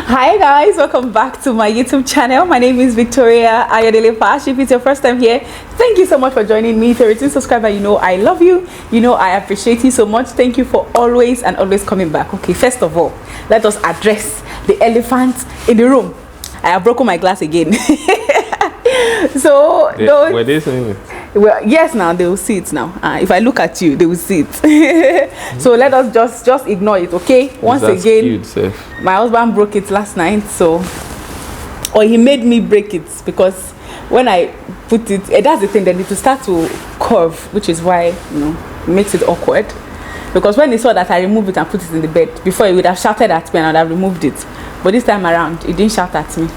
Hi guys, welcome back to my YouTube channel. My name is Victoria Ayodele Pash. If it's your first time here, thank you so much for joining me. If you're a returning subscriber, you know I love you. You know I appreciate you so much. Thank you for always coming back. Okay, first of all, let us address the elephant in the room. I have broken my glass again. So were they saying it? Well, yes, now they will see it now. If I look at you, they will see it. So let us just ignore it, okay? Once again, my husband broke it last night, or he made me break it, because when I put it, that's the thing, they need to start to curve, which is why, it makes it awkward. Because when he saw that I removed it and put it in the bed, before he would have shouted at me and I would have removed it. But this time around, he didn't shout at me.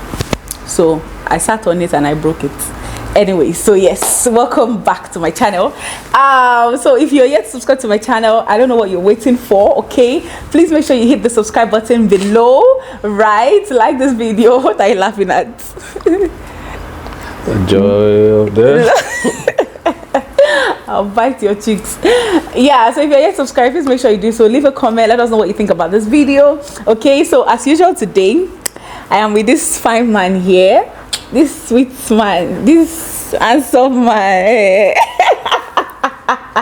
So I sat on it and I broke it. Anyway, so yes, welcome back to my channel. So if you're yet to subscribe to my channel, I don't know what you're waiting for, okay? Please make sure you hit the subscribe button below, right? Like this video. What are you laughing at? The joy of this. I'll bite your cheeks. Yeah, so if you're yet subscribed, please make sure you do so. Leave a comment, let us know what you think about this video, okay? So as usual today, I am with this fine man here, this sweet man, this handsome man.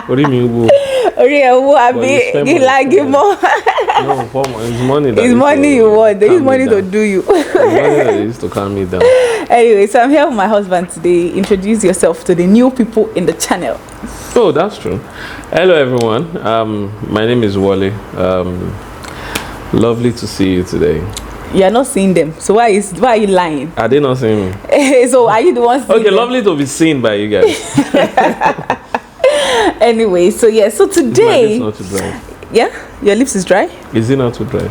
What do you mean, woo? It's money you want. There is money to do you. Money used to calm me down. Anyway, so I'm here with my husband today. Introduce yourself to the new people in the channel. Oh, that's true. Hello, everyone. My name is Wale. Lovely to see you today. You're not seeing them, so why are you lying? Are they not seeing me? So are you the one seeing them? Lovely to be seen by you guys. Anyway, so yeah, so today, my lips not too dry. Yeah, your lips is dry. Is it not too dry?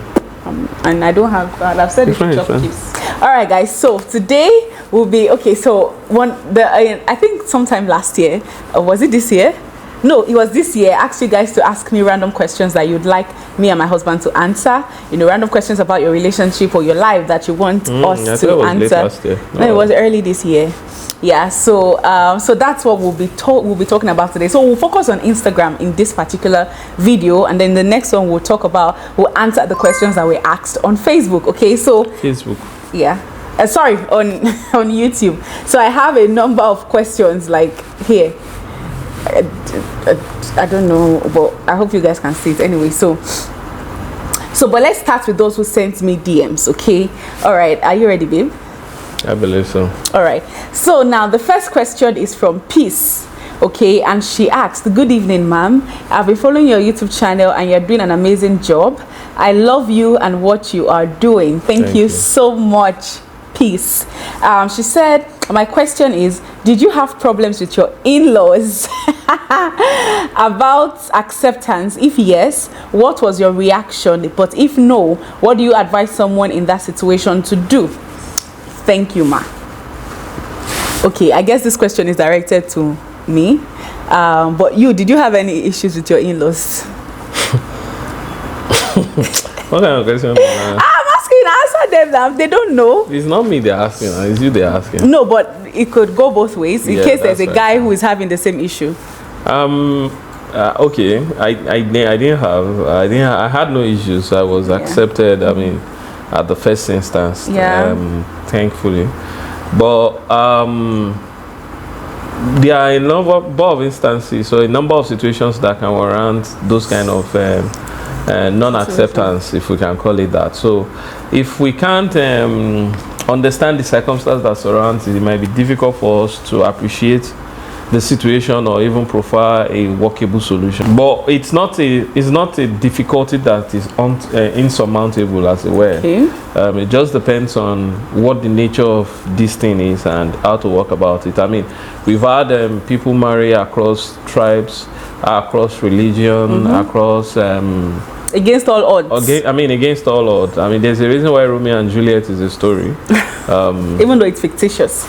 And I don't have. I've said it to chop chips. All right, guys. So today will be okay. So I think sometime last year, or was it this year? No, it was this year. I asked you guys to ask me random questions that you'd like me and my husband to answer. Random questions about your relationship or your life that you want us to answer. No, it was early this year. Yeah, so that's what we'll be talking about today. So we'll focus on Instagram in this particular video, and then the next one we'll answer the questions that we asked on Facebook. Okay, so Facebook. Yeah. Sorry, on YouTube. So I have a number of questions like here. I don't know, but I hope you guys can see it anyway. So but let's start with those who sent me DMs, okay? All right, are you ready, babe? I believe so. All right, so now the first question is from Peace, okay? And she asked, good evening, ma'am. I've been following your YouTube channel and you're doing an amazing job. I love you and what you are doing. Thank you so much, Peace. She said, my question is, did you have problems with your in-laws about acceptance? If yes, what was your reaction? But if no, what do you advise someone in that situation to do? Thank you, ma. Okay, I guess this question is directed to me. But did you have any issues with your in-laws? What kind of question? Answer them now. They don't know. It's not me they're asking, it's you they're asking. No, but it could go both ways in case there's a guy who is having the same issue. Okay, I had no issues. I was accepted. I mean, at the first instance, thankfully. But there are a number of instances, so a number of situations that can warrant those kind of non-acceptance, if we can call it that. So if we can't understand the circumstances that surround it, it might be difficult for us to appreciate the situation or even profile a workable solution. But it's not a difficulty that is insurmountable, as it were. Okay. It just depends on what the nature of this thing is and how to work about it. I mean, we've had people marry across tribes, across religion, across against all odds. Against all odds. I mean, there's a reason why Romeo and Juliet is a story. Even though it's fictitious.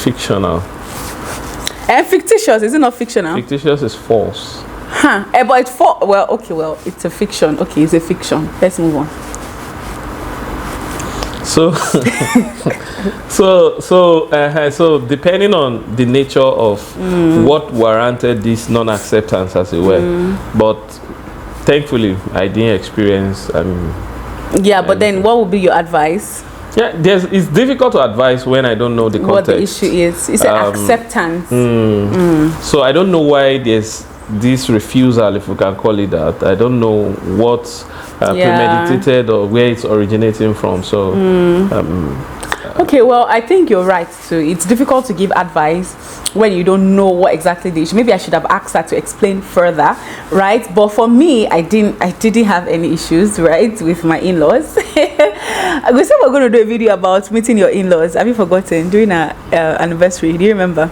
Fictional. Fictitious, is it not fictional? Fictitious is false. But it's it's a fiction. Okay, it's a fiction. Let's move on. So depending on the nature of what warranted this non-acceptance, as it were, but thankfully I didn't experience Yeah, but then what would be your advice? Yeah, it's difficult to advise when I don't know the context. What the issue is. It's acceptance. So I don't know why there's this refusal, if we can call it that. I don't know what premeditated or where it's originating from. So okay, well, I think you're right too. It's difficult to give advice when you don't know what exactly the issue. Maybe I should have asked her to explain further, right? But for me, I didn't have any issues, right, with my in-laws. We said we're going to do a video about meeting your in-laws. Have you forgotten? During our anniversary, do you remember?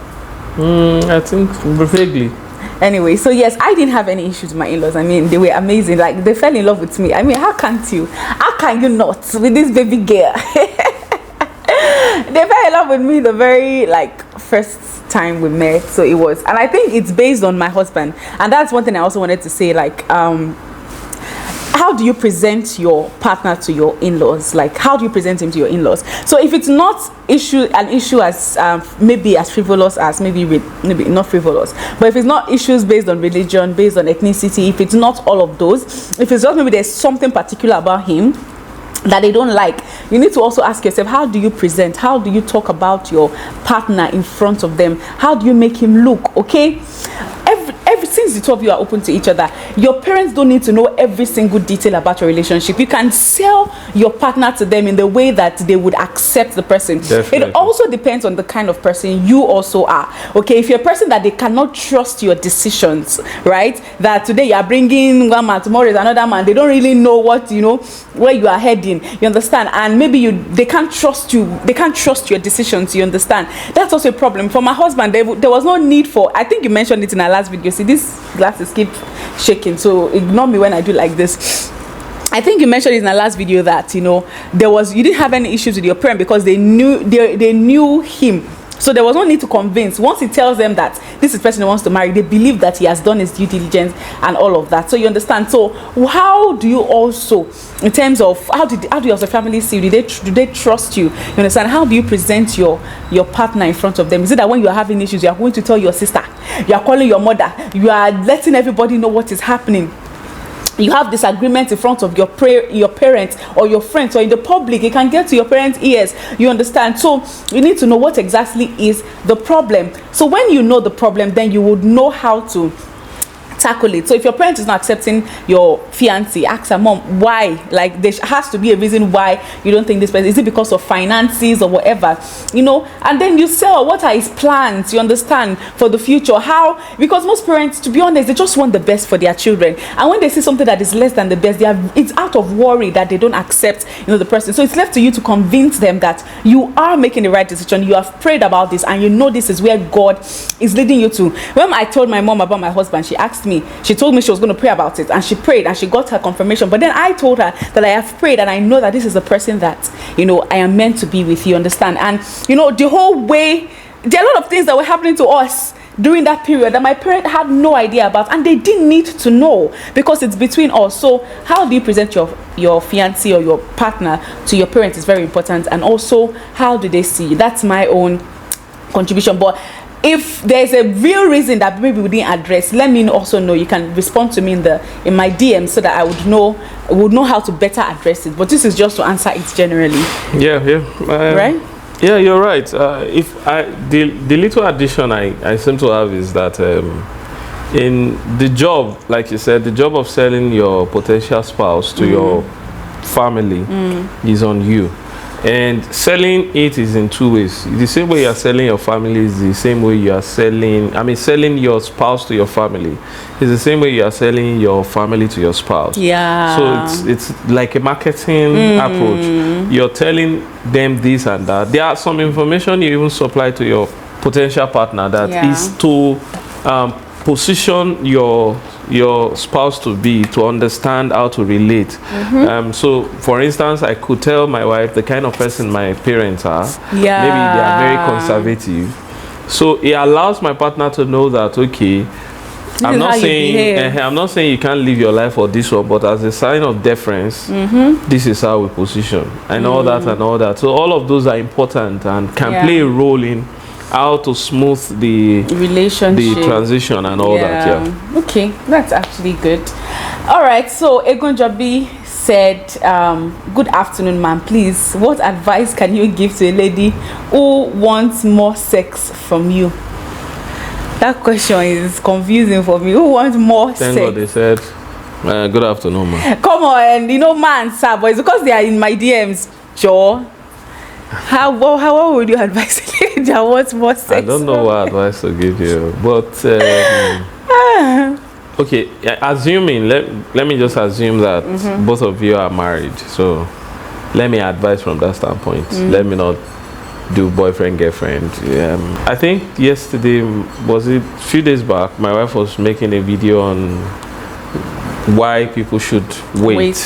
I think vaguely. Anyway, so yes, I didn't have any issues with my in-laws. I mean, they were amazing. Like, they fell in love with me. I mean, how can't you? How can you not with this baby girl? They fell in love with me the very first time we met. So it was, and I think it's based on my husband. And that's one thing I also wanted to say, how do you present your partner to your in-laws? Like, how do you present him to your in-laws? So if it's not an issue as maybe as frivolous as maybe not frivolous, but if it's not issues based on religion, based on ethnicity, if it's not all of those, if it's just maybe there's something particular about him that they don't like, you need to also ask yourself, how do you present, how do you talk about your partner in front of them, how do you make him look? Okay, since the two of you are open to each other, your parents don't need to know every single detail about your relationship. You can sell your partner to them in the way that they would accept the person. Definitely. It also depends on the kind of person you also are. Okay, if you're a person that they cannot trust your decisions, right, that today you are bringing one man, tomorrow is another man, they don't really know where you are heading, you understand, and maybe they can't trust you, they can't trust your decisions, you understand. That's also a problem. For my husband, there was no need for, I think you mentioned it in our last video. See, these glasses keep shaking, so ignore me when I do like this. I think you mentioned it in our last video that you didn't have any issues with your parent because they knew him. So there was no need to convince. Once he tells them that this is the person he wants to marry, they believe that he has done his due diligence and all of that. So you understand. So how do you also, in terms of how do you as a family see you? Do they trust you? You understand? How do you present your partner in front of them? Is it that when you are having issues, you are going to tell your sister, you are calling your mother, you are letting everybody know what is happening? You have disagreements in front of your parents or your friends or in the public, it can get to your parents' ears, you understand. So you need to know what exactly is the problem. So when you know the problem, then you would know how to tackle it. So if your parent is not accepting your fiancé, ask her, mom, why? Like, there has to be a reason why you don't think this person, is it because of finances or whatever, and then you sell what are his plans, you understand, for the future. How? Because most parents, to be honest, they just want the best for their children, and when they see something that is less than the best, it's out of worry that they don't accept the person. So it's left to you to convince them that you are making the right decision, you have prayed about this, and this is where God is leading you to. When I told my mom about my husband, she told me she was going to pray about it, and she prayed and she got her confirmation. But then I told her that I have prayed and I know that this is the person that I am meant to be with, you understand. And the whole way, there are a lot of things that were happening to us during that period that my parents had no idea about, and they didn't need to know because it's between us. So how do you present your fiancé or your partner to your parents is very important, and also how do they see you? That's my own contribution. But if there's a real reason that maybe we didn't address, let me also know. You can respond to me in my DM so that I would know how to better address it. But this is just to answer it generally. Right? Yeah, you're right. The little addition I seem to have is that in the job, like you said, the job of selling your potential spouse to your family is on you. And selling it is in two ways. The same way you are selling your family is the same way you are selling your spouse to your family. It's the same way you are selling your family to your spouse. Yeah. So it's like a marketing approach. You're telling them this and that. There are some information you even supply to your potential partner that is to position your spouse to understand how to relate. So for instance, I could tell my wife the kind of person my parents are. Maybe they are very conservative, so it allows my partner to know that I'm not saying you can't live your life for this one, but as a sign of deference, this is how we position and all that. So all of those are important and can play a role in how to smooth the relationship, the transition and all that. Okay, that's actually good. All right, so Egonjabi said, good afternoon, ma'am. Please, what advice can you give to a lady who wants more sex from you? That question is confusing for me. Who wants more sex? Thank God they said, good afternoon, ma'am. Come on, man, sir, but it's because they are in my DMs, Joe. How would you advise a lady that wants more sex? I don't know what advice to give you, but okay, assuming, let me just assume that both of you are married. So let me advise from that standpoint. Let me not do boyfriend, girlfriend. I think yesterday, was it a few days back, my wife was making a video on why people should wait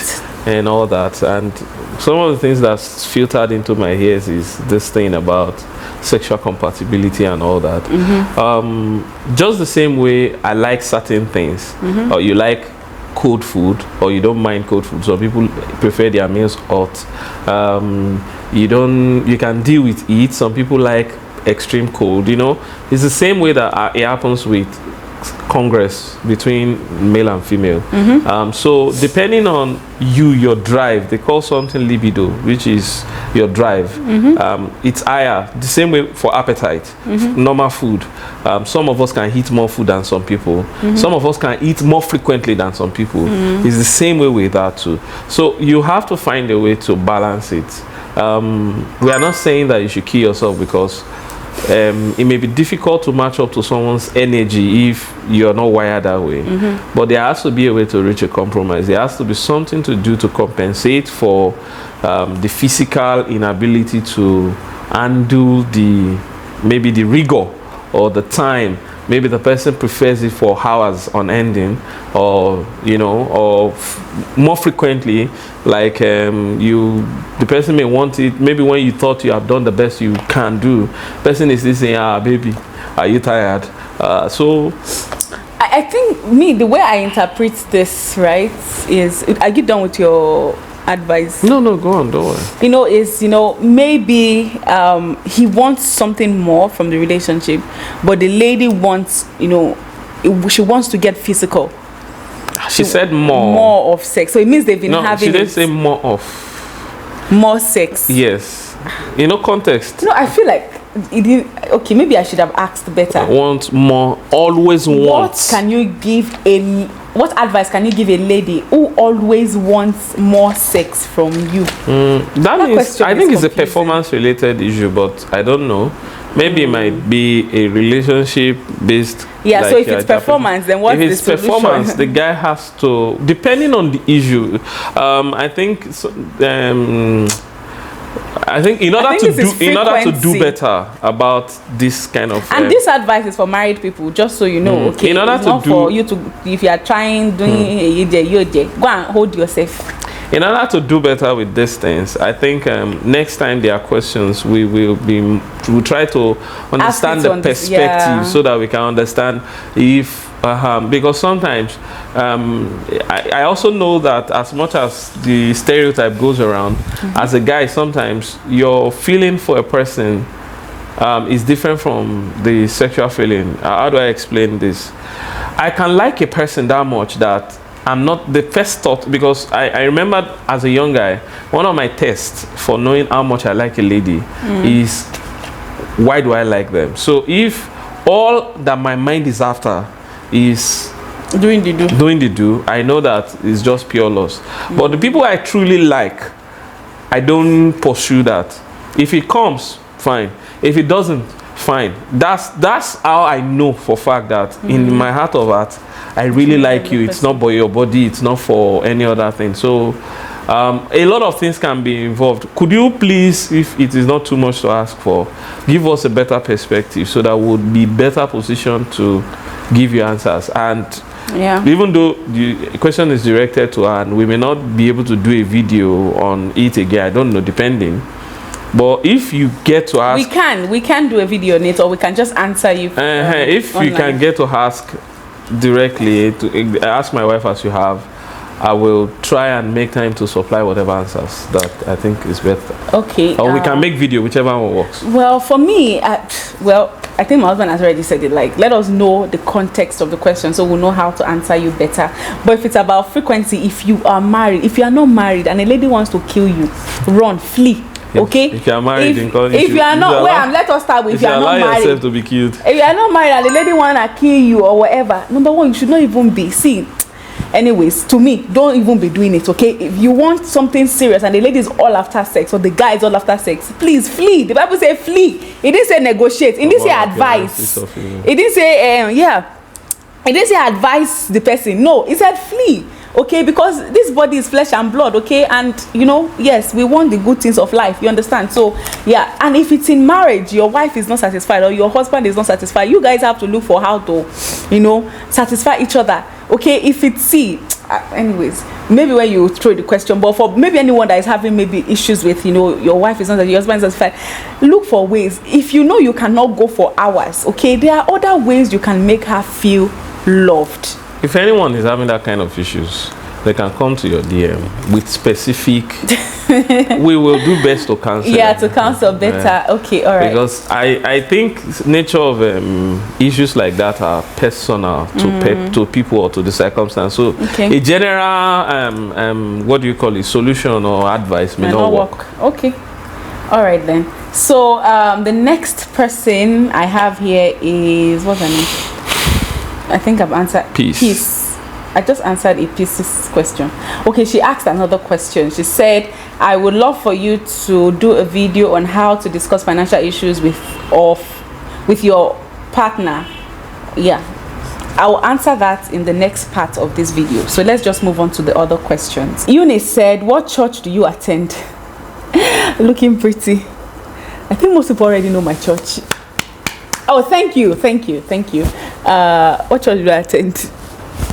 and all that. And some of the things that's filtered into my ears is this thing about sexual compatibility and all that. Just the same way I like certain things, or you like cold food, or you don't mind cold food. Some people prefer their meals hot. You can deal with heat. Some people like extreme cold. It's the same way that it happens with congress between male and female. So depending on your drive, they call something libido, which is your drive. It's higher. The same way for appetite, normal food. Some of us can eat more food than some people. Some of us can eat more frequently than some people. It's the same way with that too. So you have to find a way to balance it. We are not saying that you should kill yourself, because it may be difficult to match up to someone's energy if you're not wired that way. But there has to be a way to reach a compromise. There has to be something to do to compensate for the physical inability to handle maybe the rigor or the time. Maybe the person prefers it for hours on ending, or or more frequently, like the person may want it maybe when you thought you have done the best you can do. Person is still saying, baby, are you tired? So I think the way I interpret this, right, is, are you done with your advice? No, go on, don't worry. Maybe he wants something more from the relationship, but the lady wants, she wants to get physical. She said more of sex, so it means they've been having. She didn't say more sex. Yes, context. No, I feel like it didn't. Okay, maybe I should have asked better. Want more, always want. What advice can you give a lady who always wants more sex from you? That means, I think it's a performance-related issue, but I don't know. Maybe it might be a relationship-based. Yeah, so if it's performance, then what's the solution? If it's performance, the guy has to, depending on the issue, I think in order to do better about this kind of, and this advice is for married people, just so you know. Okay, in order it's not for you to, if you are trying doing go and hold yourself. In order to do better with these things, I think next time there are questions, we'll try to understand the perspective, so that we can understand if because sometimes I also know that as much as the stereotype goes around, as a guy, sometimes your feeling for a person is different from the sexual feeling. How do I explain this? I can like a person that much that I'm not the first thought, because I remember as a young guy, one of my tests for knowing how much I like a lady is, why do I like them? So if all that my mind is after is doing the do, I know that it's just pure loss. But the people I truly like, I don't pursue that. If it comes, fine. If it doesn't, fine. That's how I know for fact that in my heart of heart, I really like you. It's not for your body, it's not for any other thing. So a lot of things can be involved. Could you please, if it is not too much to ask for, give us a better perspective, so that we'll be better positioned to give you answers? And even though the question is directed to her, and we may not be able to do a video on it again, I don't know, depending. But if you get to ask, we can do a video on it, or we can just answer you. If online. You can get to ask directly, to ask my wife as you have, I will try and make time to supply whatever answers that I think is better. Okay. Or we can make video, whichever one works. Well, for me, I think my husband has already said it, like, let us know the context of the question so we'll know how to answer you better. But if it's about frequency, if you are married, if you are not married and a lady wants to kill you, run, flee. Okay. If you are married, if you are not, let us start with if you are not married. Yourself to be killed. If you are not married and the lady wanna kill you or whatever, number one, you should not even be seen. Anyways, to me, don't even be doing it. Okay, if you want something serious and the lady is all after sex or the guy is all after sex, please flee. The Bible says flee. It didn't say negotiate. It didn't say advise. It didn't say It didn't say advise the person. No, it said flee. Okay, because this body is flesh and blood, okay, and you know, yes, we want the good things of life, you understand? So yeah, and if it's in marriage, your wife is not satisfied or your husband is not satisfied, you guys have to look for how to, you know, satisfy each other. Okay, if it's anyways, maybe when you throw the question, but for maybe anyone that is having maybe issues with, you know, your wife is not, your husband is satisfied, look for ways. If you know you cannot go for hours, okay, there are other ways you can make her feel loved. If anyone is having that kind of issues, they can come to your DM with specific. We will do best to counsel. Yeah, to counsel better. Yeah. Okay, all right. Because I think nature of issues like that are personal to people or to the circumstance. So a general what do you call it, solution or advice may not work. Okay, all right then. So the next person I have here is, what's her name? I think I've answered Peace. I just answered a Peace's question. Okay, she asked another question. She said, I would love for you to do a video on how to discuss financial issues with your partner. Yeah, I will answer that in the next part of this video. So let's just move on to the other questions. Eunice said, what church do you attend? Looking pretty. I think most people already know my church. Oh, thank you. What church do I attend?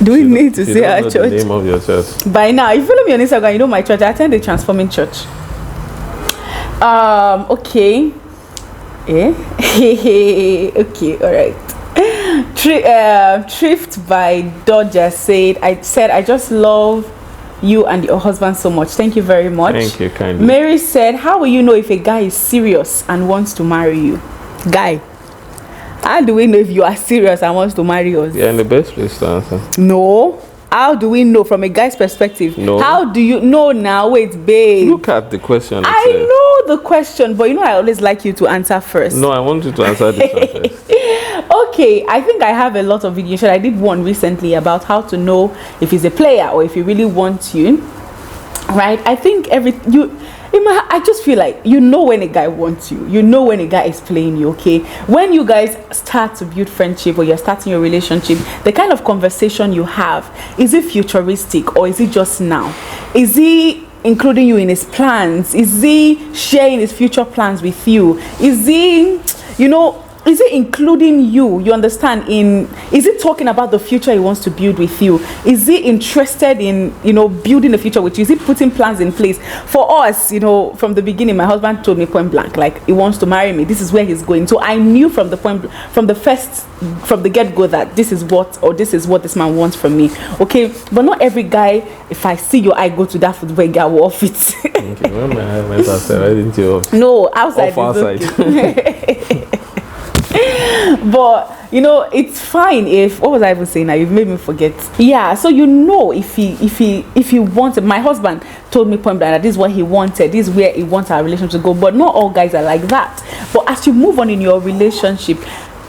Do we need to say our church? The name of your church. By now, if you follow me on Instagram, you know my church. I attend the Transforming Church. Okay. Okay, all right. Thrift by Dodger said, I just love you and your husband so much. Thank you very much. Thank you kindly. Mary said, how will you know if a guy is serious and wants to marry you? Guy, how do we know if you are serious and wants to marry us? Yeah, in the best place to answer. No. How do we know from a guy's perspective? No. How do you know now? Wait, babe. Look at the question. I know the question, but you know I always like you to answer first. No, I want you to answer this one first. Okay, I think I have a lot of videos. I did one recently about how to know if he's a player or if he really wants you. Right? I think I just feel like you know when a guy wants you. You know when a guy is playing you, okay? When you guys start to build friendship or you're starting your relationship, the kind of conversation you have, is it futuristic or is it just now? Is he including you in his plans? Is he sharing his future plans with you? Is he, is it including you understand, is it talking about the future he wants to build with you? Is he interested in, building the future with you? Is he putting plans in place? For us, from the beginning, my husband told me point blank, like, he wants to marry me. This is where he's going. So I knew from the get-go that this is what this man wants from me. Okay, but not every guy, if I see your eye go to that football guy, will off it. Okay, when my eye went outside, I didn't you off? No, outside. Outside. Okay. But it's fine if, what was I even saying now? You've made me forget. Yeah, so if he wanted, my husband told me point blank that this is what he wanted, this is where he wants our relationship to go. But not all guys are like that. But as you move on in your relationship,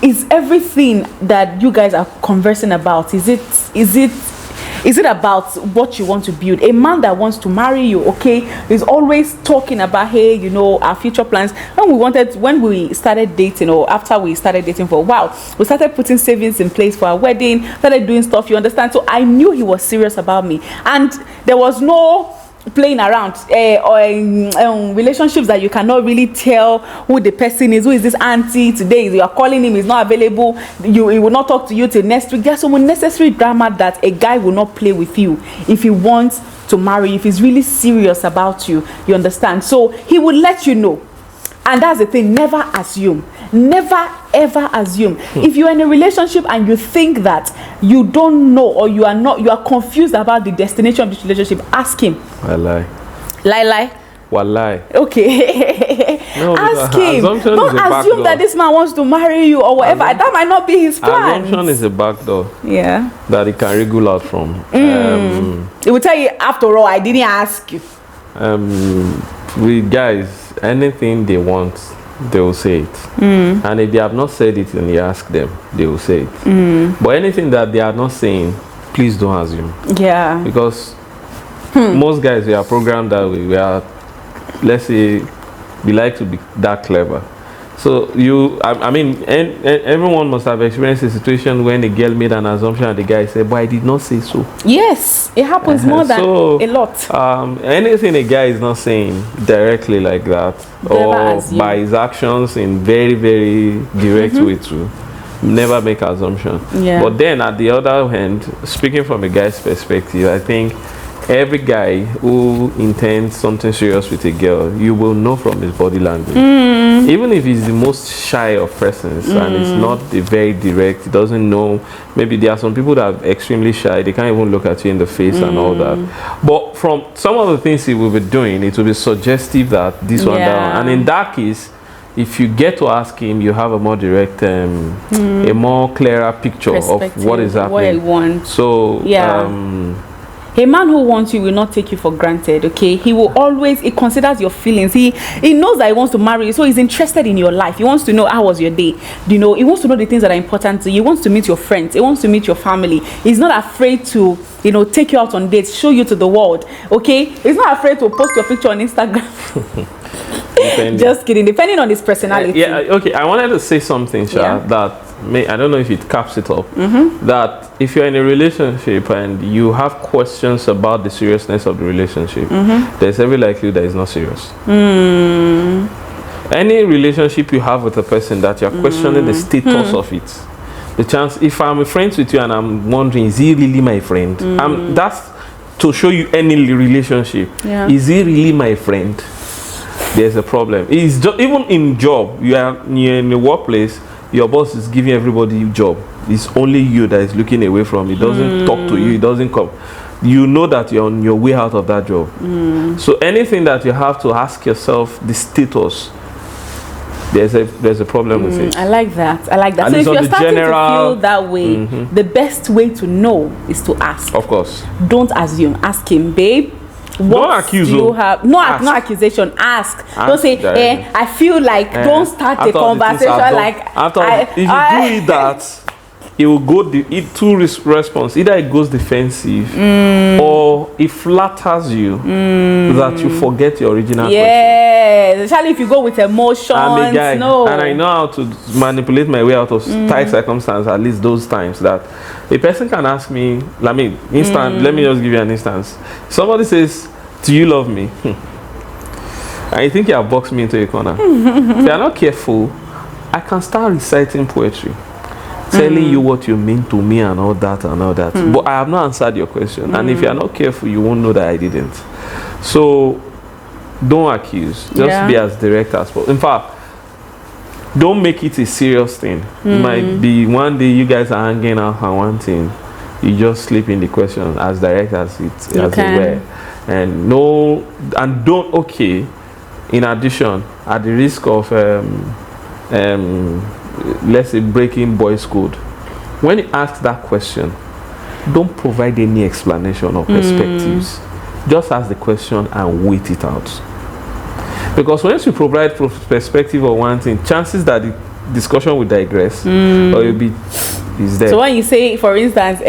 is everything that you guys are conversing about, is it about what you want to build? A man that wants to marry you, okay, is always talking about, hey, our future plans. When we started dating, or after we started dating for a while, we started putting savings in place for our wedding, started doing stuff, you understand? So I knew he was serious about me, and there was no playing around or relationships that you cannot really tell who the person is. Who is this auntie today? You are calling him, he's not available, he will not talk to you till next week. There's some unnecessary drama that a guy will not play with you if he wants to marry you, if he's really serious about you, you understand? So he will let you know. And that's the thing, never assume. Never ever assume. If you're in a relationship and you think that you don't know, or you are confused about the destination of this relationship, ask him. Lie. Lie. Wallahi. Okay. No, ask him. Don't assume that this man wants to marry you or whatever. That might not be his plan. Assumption is a back door. Yeah. That he can wriggle out from. It will tell you, after all, I didn't ask you. With guys, anything they want, they will say it. And if they have not said it and you ask them, they will say it. But anything that they are not saying, please don't assume. Yeah. Because most guys, we are programmed that way. We are, let's say, we like to be that clever. So I mean, everyone must have experienced a situation when a girl made an assumption and the guy said, but I did not say so. Yes, it happens more than a lot. Anything a guy is not saying directly like that, or by his actions in very, very direct way too, never make assumption. Yeah. But then at the other hand, speaking from a guy's perspective, I think every guy who intends something serious with a girl, you will know from his body language. Even if he's the most shy of persons and it's not the very direct, he doesn't know. Maybe there are some people that are extremely shy, they can't even look at you in the face and all that. But from some of the things he will be doing, it will be suggestive that this one, that one. And in that case, if you get to ask him, you have a more direct, a more clearer picture of what is happening. What he wants. So, a man who wants you will not take you for granted, okay? He will always, he considers your feelings. He knows that he wants to marry you, so he's interested in your life. He wants to know how was your day. You know, he wants to know the things that are important to you. He wants to meet your friends. He wants to meet your family. He's not afraid to, you know, take you out on dates, show you to the world, okay? He's not afraid to post your picture on Instagram. Just kidding. Depending on his personality. Yeah, okay. I wanted to say something, Sha, that I don't know if it caps it up. That if you're in a relationship and you have questions about the seriousness of the relationship, there's every likelihood that it's not serious. Any relationship you have with a person that you're questioning the status of it, the chance, if I'm friends with you and I'm wondering, is he really my friend? That's to show you any relationship. Is he really my friend? There's a problem. It's just, even in job, you're in the workplace, your boss is giving everybody a job. It's only you that is looking away from it. He doesn't talk to you. He doesn't come. You know that you're on your way out of that job. So anything that you have to ask yourself, the status, there's a problem with it. I like that. I like that. And so if you're starting to feel that way, the best way to know is to ask. Of course. Don't assume. Ask him, babe. Don't accuse do you have no accusation. Ask. Don't say, I feel like. Don't start a conversation like. If you do that, it will go two response. Either it goes defensive, or it flatters you that you forget your original question. Especially if you go with emotions. I'm a guy, and I know how to manipulate my way out of tight circumstances. At least those times that a person can ask me. Let me just give you an instance. Somebody says, "Do you love me?" I think you have boxed me into a corner. If you're not careful, I can start reciting poetry, telling you what you mean to me and all that and all that. But I have not answered your question. And if you're not careful, you won't know that I didn't. So don't accuse. Just be as direct as possible. In fact, don't make it a serious thing. It might be one day you guys are hanging out and one thing, you just slip in the question as direct as it were. And don't, in addition, at the risk of let's say breaking boys' code, when you ask that question, don't provide any explanation or perspectives. Just ask the question and wait it out. Because once you provide perspective or one thing, chances that the discussion will digress or you'll be is there. So when you say, for instance,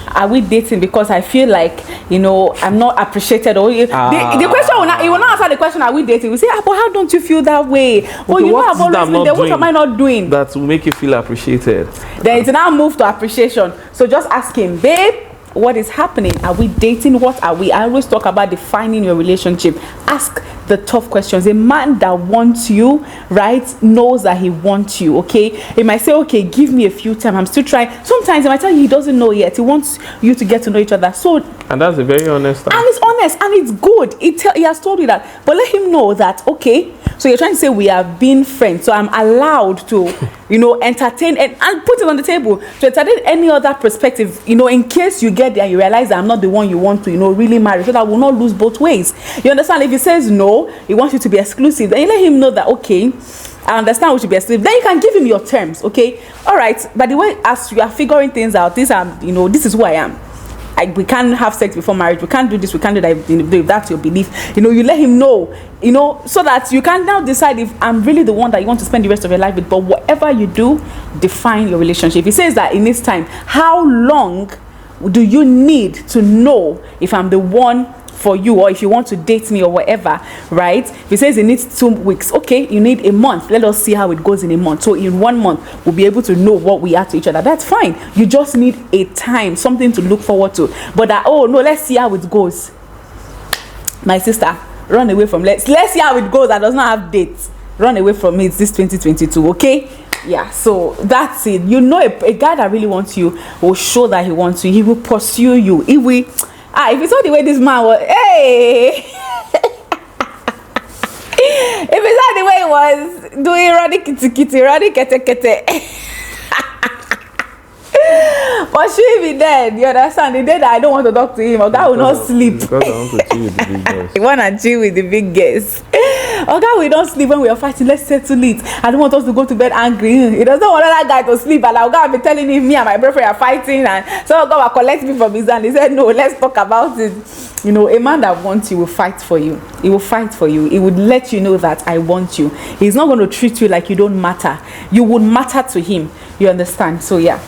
are we dating because I feel like, you know, I'm not appreciated, or the question will not, it will not answer the question, are we dating? We say, but how don't you feel that way? Oh, you know, I've always been there. What am I not doing? That will make you feel appreciated. Then it's now moved to appreciation. So just ask him, babe, what is happening? Are we dating? What are we? I always talk about defining your relationship. Ask the tough questions. A man that wants you, right, knows that he wants you, okay? He might say, okay, give me a few time, I'm still trying. Sometimes he might tell you he doesn't know yet. He wants you to get to know each other. So, and that's a very honest time. And it's honest and it's good. He has told you that. But let him know that, okay, So you're trying to say we are being friends, so I'm allowed to, you know, entertain and put it on the table to entertain any other perspective, you know, in case you get there, you realize that I'm not the one you want to, you know, really marry, so that we'll not lose both ways. You understand? If he says no, he wants you to be exclusive, then you let him know that, okay, I understand we should be exclusive. Then you can give him your terms, okay? All right, by the way, as you are figuring things out, these are, you know, this is who I am. We can't have sex before marriage, we can't do this, we can't do that, if that's your belief, you know, you let him know, you know, so that you can now decide if I'm really the one that you want to spend the rest of your life with. But whatever you do, define your relationship. He says that in this time, how long do you need to know if I'm the one for you, or if you want to date me or whatever, right? If he says it needs 2 weeks, okay, you need a month, let us see how it goes in a month. So in 1 month we'll be able to know what we are to each other. That's fine. You just need a time, something to look forward to. But that, oh no, let's see how it goes, my sister, run away from let's see how it goes. That does not have dates. Run away from it. It's this 2022, okay? Yeah, so that's it. You know, a guy that really wants you will show that he wants you. He will pursue you. If it's not the way this man was, hey, if it's not the way he was doing running kitty, running kete, pursue me then, you understand? The day that I don't want to talk to him, or God will not sleep. Because I want to chill with the big guys. You want to chill with the big guys. Okay, we don't sleep when we are fighting. Let's settle it. I don't want us to go to bed angry. He doesn't want that guy to sleep, and I'll be telling him me and my boyfriend are fighting, and so God will collect me from his hand. He said, no, let's talk about it. You know, a man that wants you will fight for you. He will fight for you. He would let you know that I want you. He's not going to treat you like you don't matter. You would matter to him. You understand? So yeah.